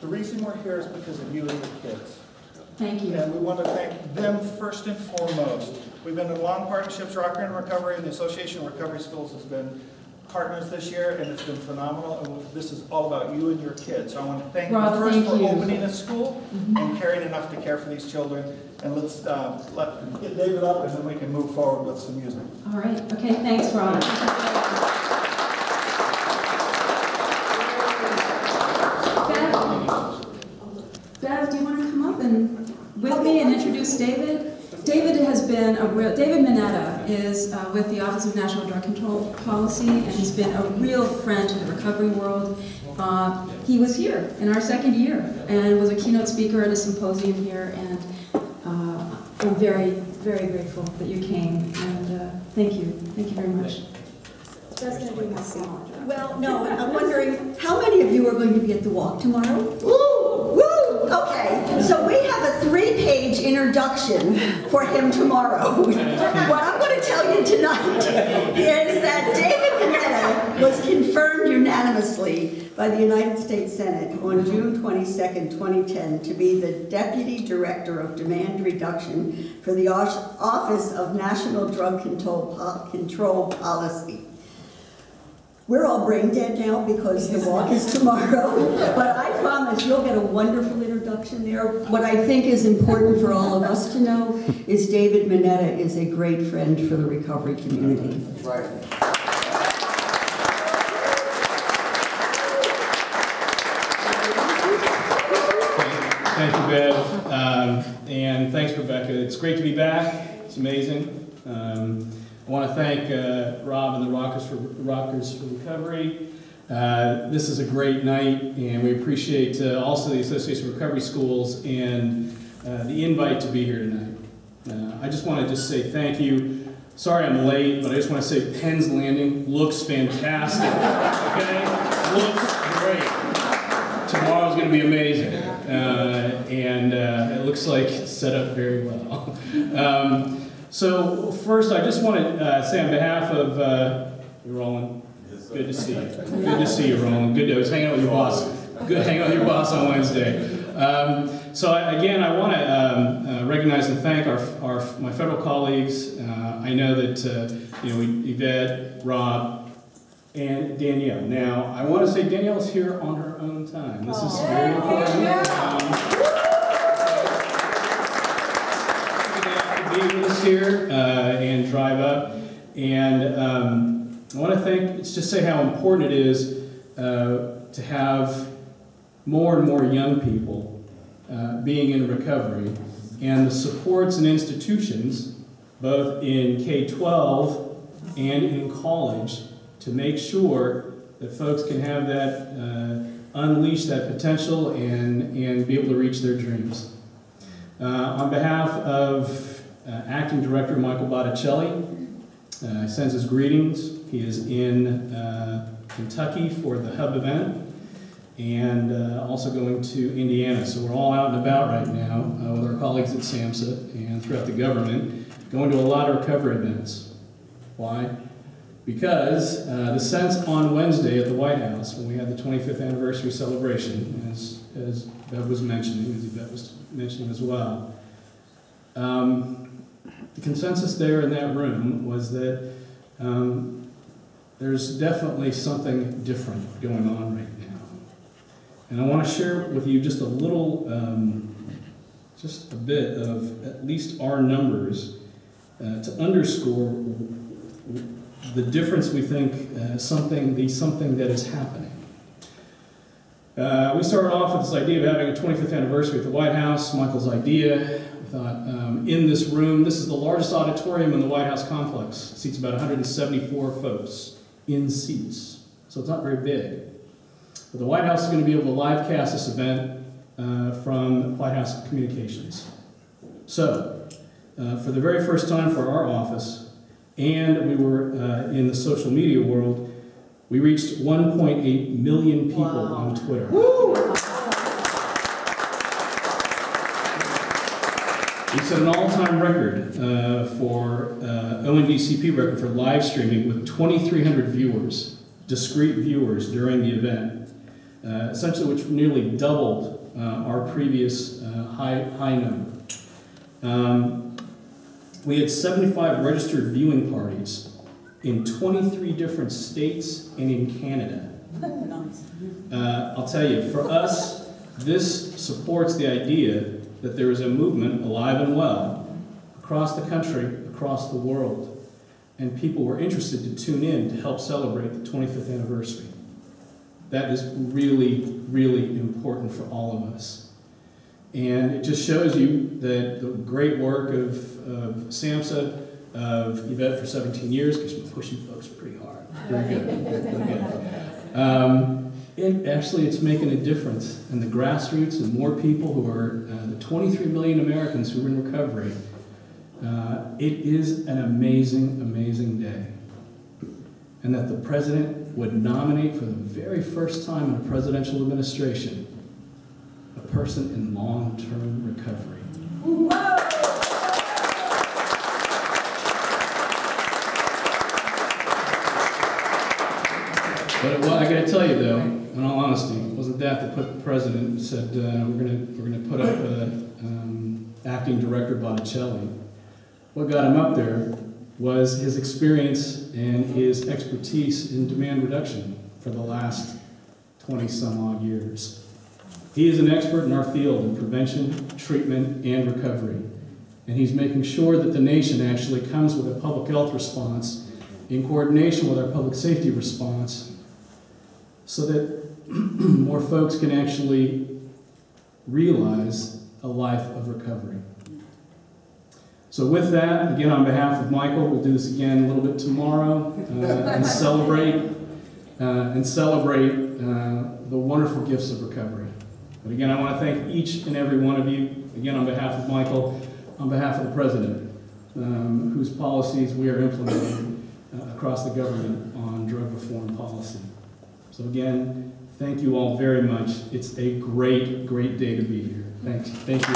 The reason we're here is because of you and your kids. Thank you. And we want to thank them first and foremost. We've been in long partnerships. Rocker and Recovery and the Association of Recovery Schools has been partners this year, and it's been phenomenal. And this is all about you and your kids. So I want to thank you first for opening a school and caring enough to care for these children. And let's get David up, and then we can move forward with some music. All right. Okay. Thanks, Rob. Bev, do you want to come up and with me and introduce David? David has been David Mineta is with the Office of National Drug Control Policy, and he's been a real friend to the recovery world. He was here in our second year and was a keynote speaker at a symposium here, and I'm very, very grateful that you came, and thank you very much. That's going to be my song. Well, no, I'm wondering, how many of you are going to be at the walk tomorrow? Woo! Woo! Okay, so we have a 3-page introduction for him tomorrow. What I'm going to tell you tonight is that David Mineta was confirmed unanimously by the United States Senate on June 22nd, 2010 to be the Deputy Director of Demand Reduction for the Office of National Drug Control Policy. We're all brain dead now because the walk is tomorrow, but I promise you'll get a wonderful introduction there. What I think is important for all of us to know is David Mineta is a great friend for the recovery community. Right. Thank you, Bev, and thanks, Rebecca. It's great to be back. It's amazing. I want to thank Rob and the Rockers for Recovery. This is a great night, and we appreciate also the Association of Recovery Schools and the invite to be here tonight. I just want to say thank you. Sorry I'm late, but I just want to say Penn's Landing looks fantastic. Okay? Looks great. Tomorrow's going to be amazing, and it looks like it's set up very well. So first, I just want to say on behalf of you, Roland. Good to see you. Good to see you, Roland. Good. I was hanging out with your boss. Good hanging out with your boss on Wednesday. So again, I want to recognize and thank my federal colleagues. I know that Yvette, Rob, and Danielle. Now, I want to say Danielle's here on her own time. This is very important. Here and drive up, and I want to just say how important it is to have more and more young people being in recovery, and the supports and institutions, both in K-12 and in college, to make sure that folks can have that, unleash that potential and be able to reach their dreams. On behalf of Acting Director Michael Botticelli sends his greetings. He is in Kentucky for the Hub event and also going to Indiana. So we're all out and about right now with our colleagues at SAMHSA and throughout the government, going to a lot of recovery events. Why? Because the sense on Wednesday at the White House, when we had the 25th anniversary celebration, as Bev was mentioning, as Yvette was mentioning as well, the consensus there in that room was that there's definitely something different going on right now. And I want to share with you just a little, just a bit of at least our numbers to underscore the difference we think something that is happening. We started off with this idea of having a 25th anniversary at the White House, Michael's idea. We thought, in this room, this is the largest auditorium in the White House complex. It seats about 174 folks in seats, so it's not very big. But the White House is going to be able to live cast this event from White House Communications. So, for the very first time for our office, and we were in the social media world, we reached 1.8 million people on Twitter. Woo! We set an all-time record for ONDCP record for live streaming with 2,300 viewers, discrete viewers during the event. essentially which nearly doubled our previous high number. We had 75 registered viewing parties in 23 different states and in Canada. I'll tell you, for us, this supports the idea that there is a movement alive and well across the country, across the world, and people were interested to tune in to help celebrate the 25th anniversary. That is really, really important for all of us. And it just shows you that the great work of SAMHSA, of Yvette for 17 years, because she's been pushing folks pretty hard. Very good. It's making a difference. And the grassroots and more people who are, the 23 million Americans who are in recovery, it is an amazing, amazing day. And that the president would nominate for the very first time in a presidential administration a person in long-term recovery. Whoa! But well, I got to tell you though, in all honesty, it wasn't that put the president and said we're going to put up acting director Botticelli. What got him up there was his experience and his expertise in demand reduction for the last 20-some-odd years. He is an expert in our field in prevention, treatment, and recovery. And he's making sure that the nation actually comes with a public health response in coordination with our public safety response so that more folks can actually realize a life of recovery. So with that, again, on behalf of Michael, we'll do this again a little bit tomorrow and celebrate the wonderful gifts of recovery. But again, I want to thank each and every one of you, again, on behalf of Michael, on behalf of the President, whose policies we are implementing across the government on drug reform policy. So again, thank you all very much. It's a great, great day to be here. Thank you.